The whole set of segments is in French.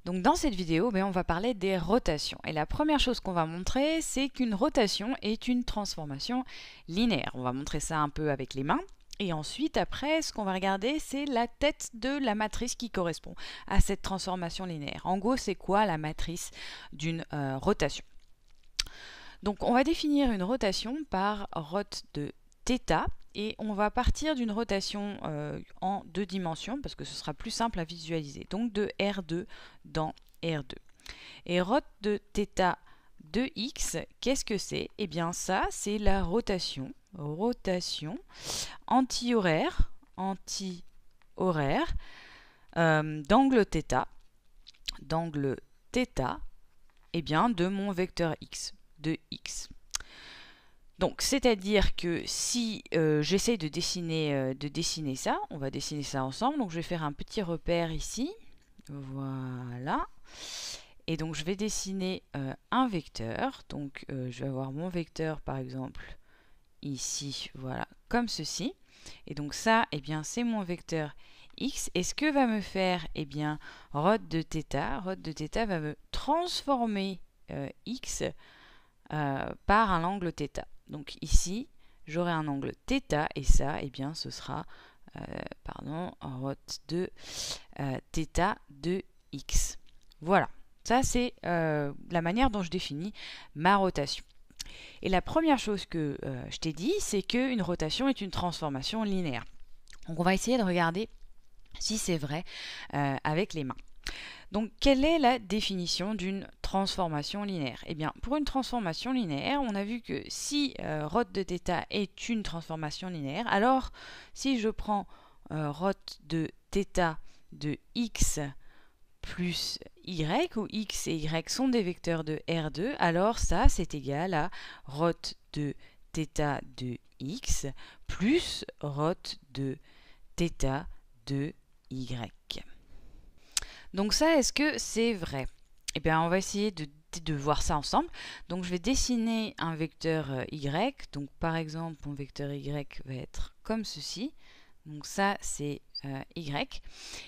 Donc dans cette vidéo, on va parler des rotations. Et la première chose qu'on va montrer, c'est qu'une rotation est une transformation linéaire. On va montrer ça un peu avec les mains. Et ensuite, après, ce qu'on va regarder, c'est la tête de la matrice qui correspond à cette transformation linéaire. En gros, c'est quoi la matrice d'une rotation? Donc on va définir une rotation par rot de θ. Et on va partir d'une rotation en 2 dimensions parce que ce sera plus simple à visualiser. Donc de R2 dans R2. Et rot de θ de x, qu'est-ce que c'est? Eh bien ça, c'est la rotation anti-horaire d'angle θ, eh bien de mon vecteur x, de x. Donc, c'est-à-dire que si j'essaie de dessiner ça, on va dessiner ça ensemble. Donc, je vais faire un petit repère ici. Voilà. Et donc, je vais dessiner un vecteur. Donc, je vais avoir mon vecteur, par exemple, ici, voilà, comme ceci. Et donc, ça, eh bien, c'est mon vecteur x. Et ce que va me faire, eh bien, rot de θ va me transformer x par un angle θ. Donc ici, j'aurai un angle θ et ça, eh bien, ce sera rot de θ de x. Voilà, ça c'est la manière dont je définis ma rotation. Et la première chose que je t'ai dit, c'est qu'une rotation est une transformation linéaire. Donc on va essayer de regarder si c'est vrai avec les mains. Donc, quelle est la définition d'une transformation linéaire? Eh bien, pour une transformation linéaire, on a vu que si rot de θ est une transformation linéaire, alors si je prends rot de θ de x plus y, où x et y sont des vecteurs de R2, alors ça, c'est égal à rot de θ de x plus rot de θ de y. Donc ça, est-ce que c'est vrai? Eh bien, on va essayer de voir ça ensemble. Donc, je vais dessiner un vecteur y. Donc, par exemple, mon vecteur y va être comme ceci. Donc, ça, c'est y.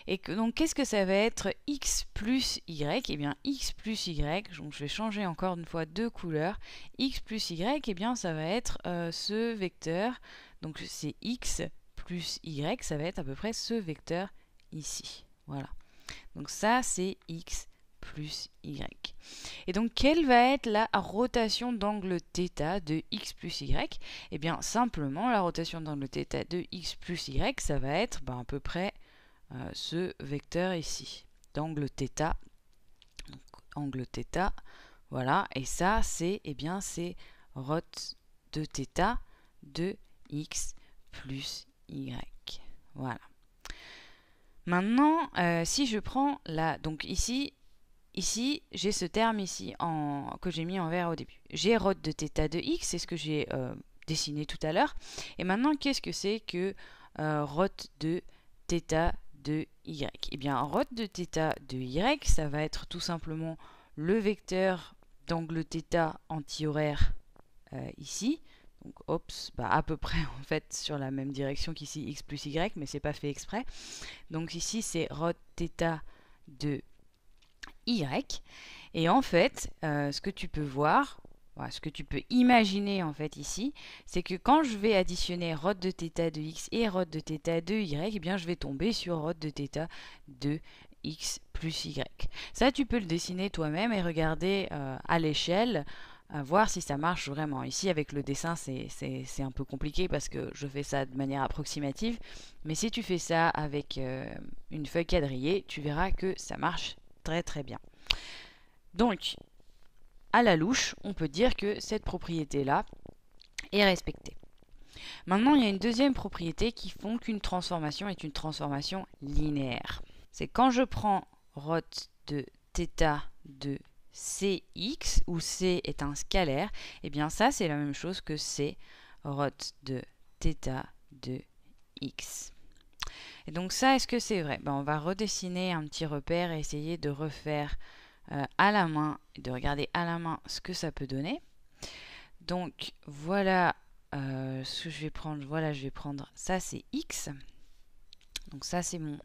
Et donc, qu'est-ce que ça va être x plus y? Eh bien, x plus y, donc je vais changer encore une fois de couleur. X plus y, eh bien, ça va être ce vecteur. Donc, c'est x plus y, ça va être à peu près ce vecteur ici. Voilà. Donc ça, c'est x plus y. Et donc, quelle va être la rotation d'angle θ de x plus y? Eh bien, simplement, la rotation d'angle θ de x plus y, ça va être à peu près ce vecteur ici, d'angle θ. Donc, angle θ, voilà. Et ça, c'est c'est rot de θ de x plus y. Voilà. Maintenant, si je prends la... Donc ici j'ai ce terme ici que j'ai mis en vert au début. J'ai rot de θ de x, c'est ce que j'ai dessiné tout à l'heure. Et maintenant, qu'est-ce que c'est que rot de θ de y? Eh bien, rot de θ de y, ça va être tout simplement le vecteur d'angle θ anti-horaire ici. Donc, à peu près en fait sur la même direction qu'ici, x plus y, mais c'est pas fait exprès. Donc ici, c'est rot θ de y. Et en fait, ce que tu peux voir, ce que tu peux imaginer en fait ici, c'est que quand je vais additionner rot de θ de x et rot de θ de y, eh bien je vais tomber sur rot de θ de x plus y. Ça, tu peux le dessiner toi-même et regarder à l'échelle, voir si ça marche vraiment. Ici, avec le dessin, c'est un peu compliqué parce que je fais ça de manière approximative. Mais si tu fais ça avec une feuille quadrillée, tu verras que ça marche très très bien. Donc, à la louche, on peut dire que cette propriété-là est respectée. Maintenant, il y a une deuxième propriété qui font qu'une transformation est une transformation linéaire. C'est quand je prends rot de θ de Cx, où C est un scalaire, et bien ça c'est la même chose que C rot de θ de x. Et donc ça, est-ce que c'est vrai? On va redessiner un petit repère et essayer de refaire à la main, et de regarder à la main ce que ça peut donner. Donc voilà ce que je vais prendre. Voilà, je vais prendre ça, c'est x. Donc ça c'est mon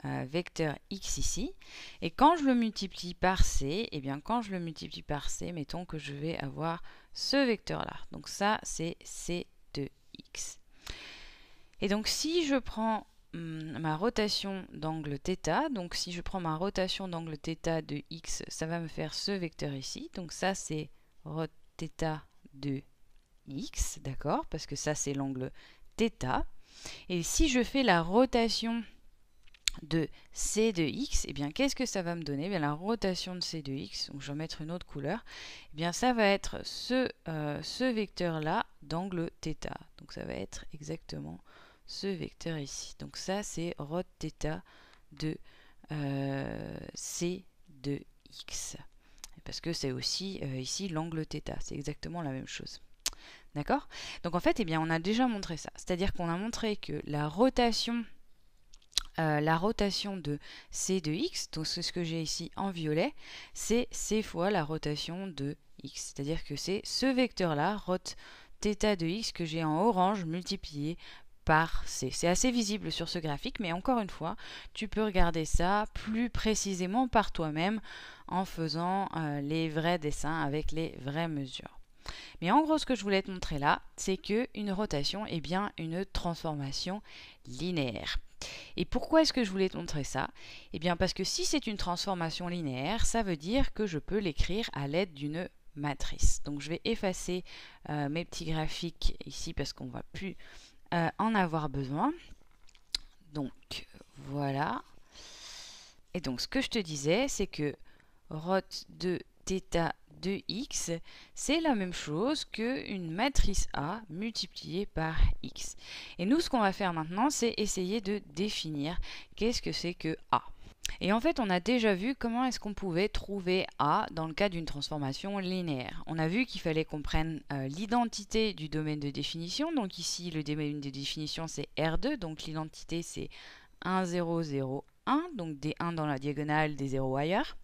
vecteur x ici. Et quand je le multiplie par c, et bien quand je le multiplie par c, mettons que je vais avoir ce vecteur-là. Donc ça, c'est c de x. Et donc si je prends ma rotation d'angle θ, donc si je prends ma rotation d'angle θ de x, ça va me faire ce vecteur ici. Donc ça, c'est rot θ de x, d'accord, parce que ça, c'est l'angle θ. Et si je fais la rotation de c de x, et bien qu'est-ce que ça va me donner? Bien, la rotation de c de x, donc je vais mettre une autre couleur, et bien ça va être ce vecteur-là d'angle θ. Donc ça va être exactement ce vecteur ici. Donc ça, c'est rot θ de c de x. Parce que c'est aussi ici l'angle θ. C'est exactement la même chose. D'accord? Donc en fait, eh bien, on a déjà montré ça. C'est-à-dire qu'on a montré que la rotation de c de x, donc c'est ce que j'ai ici en violet, c'est c fois la rotation de x. C'est-à-dire que c'est ce vecteur-là, rot θ de x, que j'ai en orange multiplié par c. C'est assez visible sur ce graphique, mais encore une fois, tu peux regarder ça plus précisément par toi-même en faisant les vrais dessins avec les vraies mesures. Mais en gros, ce que je voulais te montrer là, c'est qu'une rotation est bien une transformation linéaire. Et pourquoi est-ce que je voulais te montrer ça? Eh bien parce que si c'est une transformation linéaire, ça veut dire que je peux l'écrire à l'aide d'une matrice. Donc je vais effacer mes petits graphiques ici parce qu'on ne va plus en avoir besoin. Donc voilà. Et donc ce que je te disais, c'est que rot de θ de x, c'est la même chose qu'une matrice A multipliée par x. Et nous, ce qu'on va faire maintenant, c'est essayer de définir qu'est-ce que c'est que A. Et en fait, on a déjà vu comment est-ce qu'on pouvait trouver A dans le cas d'une transformation linéaire. On a vu qu'il fallait qu'on prenne l'identité du domaine de définition. Donc ici, le domaine de définition, c'est R2. Donc l'identité, c'est 1, 0, 0, 1. Donc des 1 dans la diagonale, des 0 ailleurs.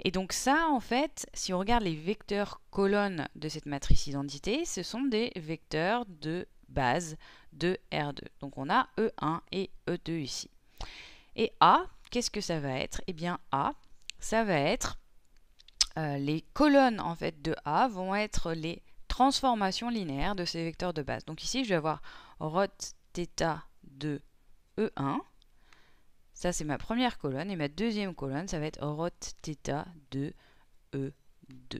Et donc ça, en fait, si on regarde les vecteurs colonnes de cette matrice identité, ce sont des vecteurs de base de R2. Donc on a E1 et E2 ici. Et A, qu'est-ce que ça va être? Eh bien A, ça va être les colonnes en fait de A vont être les transformations linéaires de ces vecteurs de base. Donc ici, je vais avoir rot θ de E1. Ça, c'est ma première colonne. Et ma deuxième colonne, ça va être rot θ de E2.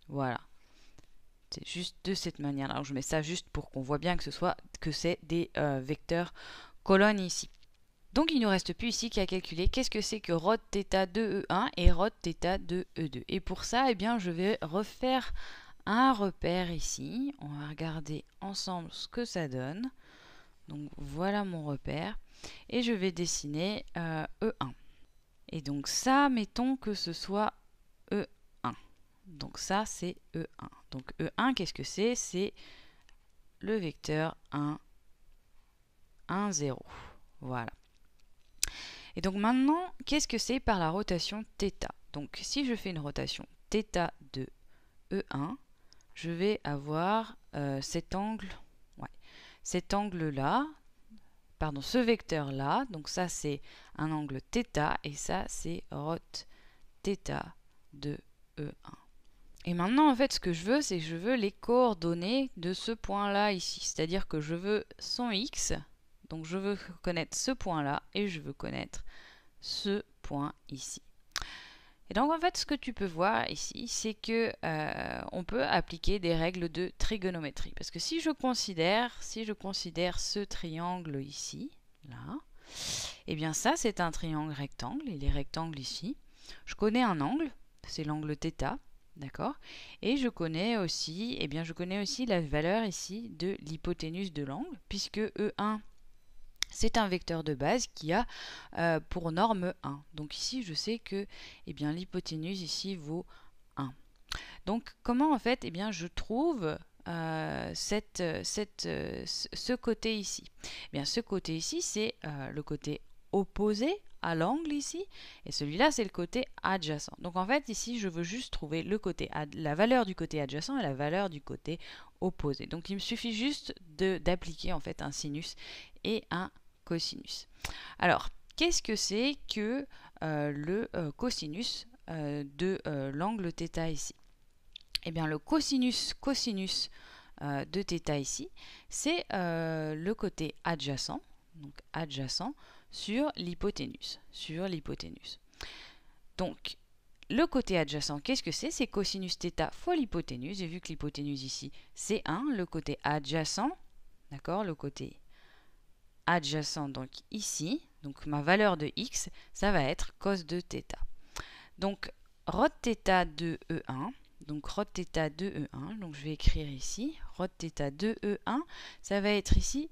Voilà. C'est juste de cette manière-là. Alors, je mets ça juste pour qu'on voit bien que c'est des vecteurs colonnes ici. Donc, il ne nous reste plus ici qu'à calculer qu'est-ce que c'est que rot θ de E1 et rot θ de E2. Et pour ça, eh bien, je vais refaire un repère ici. On va regarder ensemble ce que ça donne. Donc, voilà mon repère. Et je vais dessiner E1. Et donc ça, mettons que ce soit E1. Donc ça, c'est E1. Donc E1, qu'est-ce que c'est? C'est le vecteur 1, 1, 0. Voilà. Et donc maintenant, qu'est-ce que c'est par la rotation θ? Donc si je fais une rotation θ de E1, je vais avoir cet angle, cet angle-là, pardon, ce vecteur-là, donc ça c'est un angle θ, et ça c'est rot θ de E1. Et maintenant, en fait, ce que je veux, c'est que je veux les coordonnées de ce point-là ici. C'est-à-dire que je veux son x, donc je veux connaître ce point-là, et je veux connaître ce point ici. Et donc, en fait, ce que tu peux voir ici, c'est que on peut appliquer des règles de trigonométrie. Parce que si je considère ce triangle ici, là, et bien ça, c'est un triangle rectangle, et les rectangles ici, je connais un angle, c'est l'angle θ, d'accord? Et je connais aussi, la valeur ici de l'hypoténuse de l'angle, puisque E1, c'est un vecteur de base qui a pour norme 1. Donc ici, je sais que l'hypoténuse ici vaut 1. Donc comment en fait je trouve ce côté ici? Ce côté ici, c'est le côté opposé à l'angle ici, et celui-là, c'est le côté adjacent. Donc en fait, ici, je veux juste trouver la valeur du côté adjacent et la valeur du côté opposé. Donc il me suffit juste d'appliquer en fait un sinus et un cosinus. Alors, qu'est-ce que c'est que le cosinus de l'angle θ ici? Eh bien, le cosinus de θ ici, c'est le côté adjacent, donc adjacent sur l'hypoténuse. Donc, le côté adjacent, qu'est-ce que c'est? C'est cosinus θ fois l'hypoténuse. Et vu que l'hypoténuse ici, c'est 1, le côté adjacent, d'accord, le côté adjacent, donc ici, donc ma valeur de x, ça va être cos de θ. Donc, rho θ de E1, donc rho θ de E1, donc je vais écrire ici, rho θ de E1, ça va être ici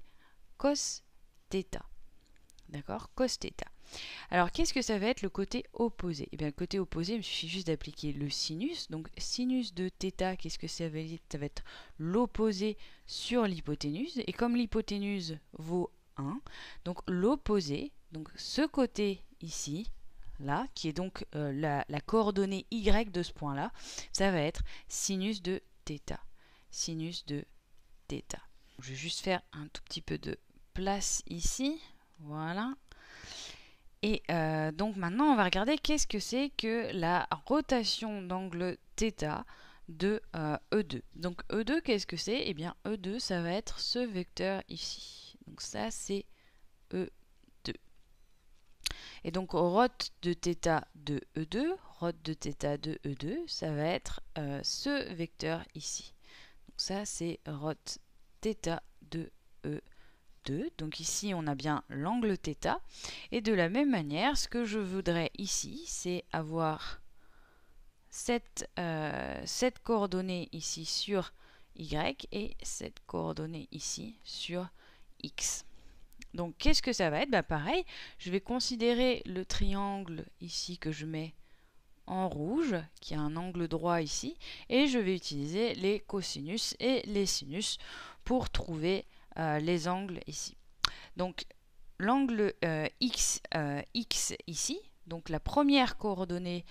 cos θ. D'accord, cos θ. Alors, qu'est-ce que ça va être le côté opposé? Eh bien, le côté opposé, il me suffit juste d'appliquer le sinus. Donc, sinus de θ, qu'est-ce que ça va être? Ça va être l'opposé sur l'hypoténuse. Et comme l'hypoténuse vaut 1, donc l'opposé, donc ce côté ici, là, qui est donc la coordonnée y de ce point-là, ça va être sinus de θ. Sinus de θ. Je vais juste faire un tout petit peu de place ici. Voilà. Et donc maintenant, on va regarder qu'est-ce que c'est que la rotation d'angle θ de E2. Donc E2, qu'est-ce que c'est? Eh bien, E2, ça va être ce vecteur ici. Donc ça, c'est E2. Et donc, rho de θ de E2, rho de θ de E2, ça va être ce vecteur ici. Donc ça, c'est rho θ de E2. Donc ici, on a bien l'angle θ. Et de la même manière, ce que je voudrais ici, c'est avoir cette coordonnée ici sur y et cette coordonnée ici sur x. Donc, qu'est-ce que ça va être? Bah, pareil, je vais considérer le triangle ici que je mets en rouge, qui a un angle droit ici, et je vais utiliser les cosinus et les sinus pour trouver les angles ici. Donc, l'angle x ici, donc la première coordonnée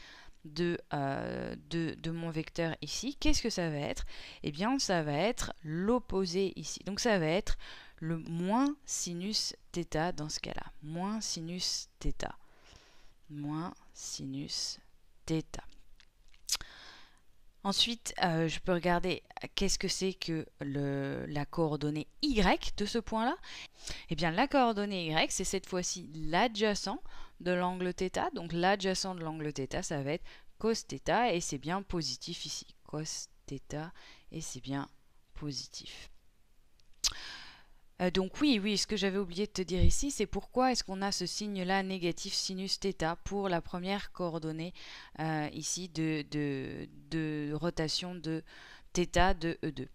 de mon vecteur ici, qu'est-ce que ça va être? Eh bien, ça va être l'opposé ici. Donc, ça va être le moins sinus θ dans ce cas-là. Moins sinus θ. Moins sinus θ. Ensuite, je peux regarder qu'est-ce que c'est que la coordonnée y de ce point-là. Eh bien, la coordonnée y, c'est cette fois-ci l'adjacent de l'angle θ. Donc, l'adjacent de l'angle θ, ça va être cos θ, et c'est bien positif ici. Cos θ, et c'est bien positif. Donc oui, ce que j'avais oublié de te dire ici, c'est pourquoi est-ce qu'on a ce signe-là négatif sinus θ pour la première coordonnée ici de rotation de θ de E2.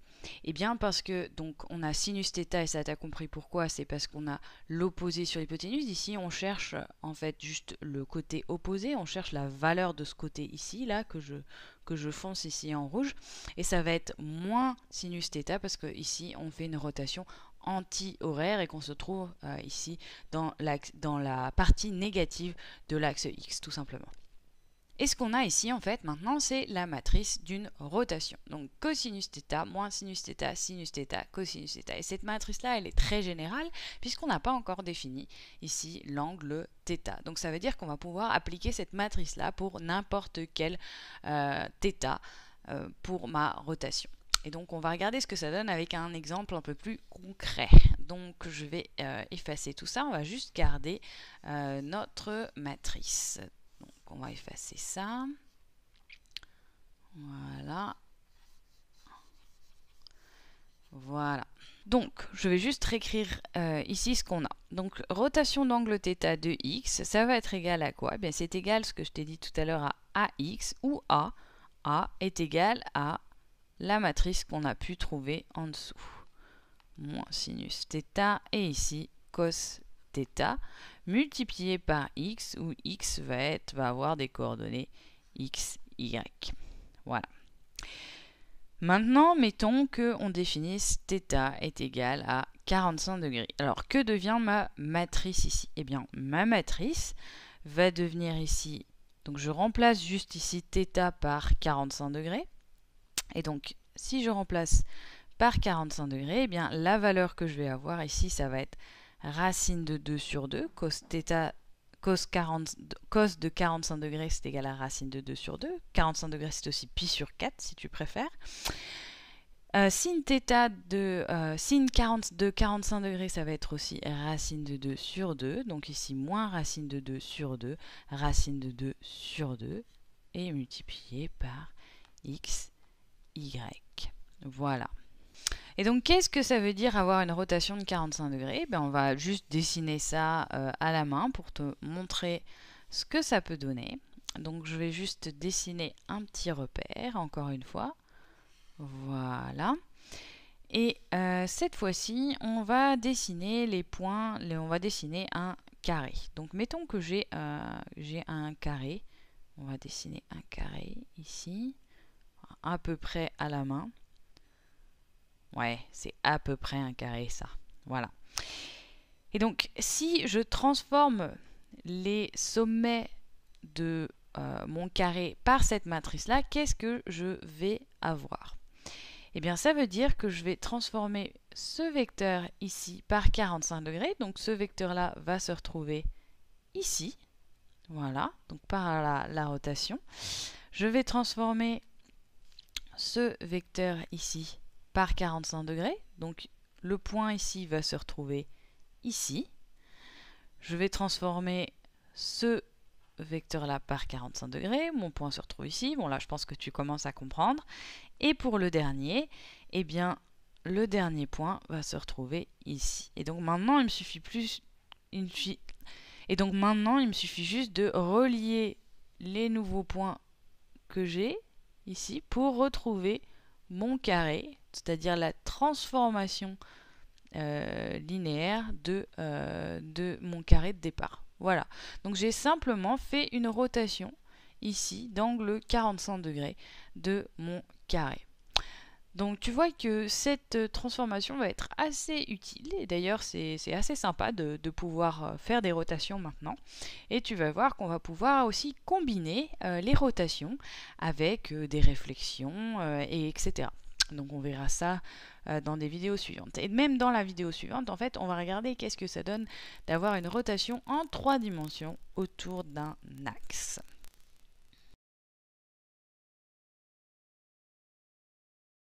Eh bien parce que donc on a sinus θ, et ça t'as compris pourquoi, c'est parce qu'on a l'opposé sur l'hypoténuse. Ici on cherche en fait juste le côté opposé, on cherche la valeur de ce côté ici, là, que je fonce ici en rouge, et ça va être moins sinus θ parce que ici on fait une rotation anti-horaire et qu'on se trouve ici dans la partie négative de l'axe X, tout simplement. Et ce qu'on a ici, en fait, maintenant, c'est la matrice d'une rotation. Donc, cosinus θ, moins sinus θ, sinus θ, cosinus θ. Et cette matrice-là, elle est très générale, puisqu'on n'a pas encore défini ici l'angle θ. Donc, ça veut dire qu'on va pouvoir appliquer cette matrice-là pour n'importe quel θ pour ma rotation. Et donc, on va regarder ce que ça donne avec un exemple un peu plus concret. Donc, je vais effacer tout ça. On va juste garder notre matrice. Donc, on va effacer ça. Voilà. Voilà. Donc, je vais juste réécrire ici ce qu'on a. Donc, rotation d'angle θ de x, ça va être égal à quoi? Bien, c'est égal à ce que je t'ai dit tout à l'heure à ax, où A est égal à la matrice qu'on a pu trouver en dessous. Moins sinus θ, et ici cos θ, multiplié par x, où x va avoir des coordonnées x, y. Voilà. Maintenant, mettons qu'on définisse θ est égal à 45 degrés. Alors, que devient ma matrice ici? Eh bien, ma matrice va devenir ici, donc je remplace juste ici θ par 45 degrés. Et donc, si je remplace par 45 degrés, eh bien, la valeur que je vais avoir ici, ça va être racine de 2 sur 2, cos θ cos de 45 degrés, c'est égal à racine de 2 sur 2. 45 degrés, c'est aussi pi sur 4, si tu préfères. Sin θ sin 40 de 45 degrés, ça va être aussi racine de 2 sur 2. Donc ici, moins racine de 2 sur 2, racine de 2 sur 2, et multiplié par x, y. Voilà. Et donc, qu'est-ce que ça veut dire avoir une rotation de 45 degrés? Ben, on va juste dessiner ça à la main pour te montrer ce que ça peut donner. Donc, je vais juste dessiner un petit repère, encore une fois. Voilà. Et cette fois-ci, on va dessiner les points, on va dessiner un carré. Donc, mettons que j'ai un carré. On va dessiner un carré ici, à peu près à la main. Ouais, c'est à peu près un carré, ça. Voilà. Et donc, si je transforme les sommets de mon carré par cette matrice-là, qu'est-ce que je vais avoir? Eh bien, ça veut dire que je vais transformer ce vecteur ici par 45 degrés. Donc, ce vecteur-là va se retrouver ici. Voilà, donc par la rotation. Je vais transformer ce vecteur ici par 45 degrés. Donc le point ici va se retrouver ici. Je vais transformer ce vecteur-là par 45 degrés. Mon point se retrouve ici. Bon, là, je pense que tu commences à comprendre. Et pour le dernier, eh bien, le dernier point va se retrouver ici. Et donc maintenant, il me suffit juste de relier les nouveaux points que j'ai ici pour retrouver mon carré, c'est-à-dire la transformation linéaire de mon carré de départ. Voilà, donc j'ai simplement fait une rotation ici d'angle 45 degrés de mon carré. Donc tu vois que cette transformation va être assez utile, et d'ailleurs c'est assez sympa de pouvoir faire des rotations maintenant. Et tu vas voir qu'on va pouvoir aussi combiner les rotations avec des réflexions, et etc. Donc on verra ça dans des vidéos suivantes. Et même dans la vidéo suivante, en fait, on va regarder qu'est-ce que ça donne d'avoir une rotation en 3 dimensions autour d'un axe.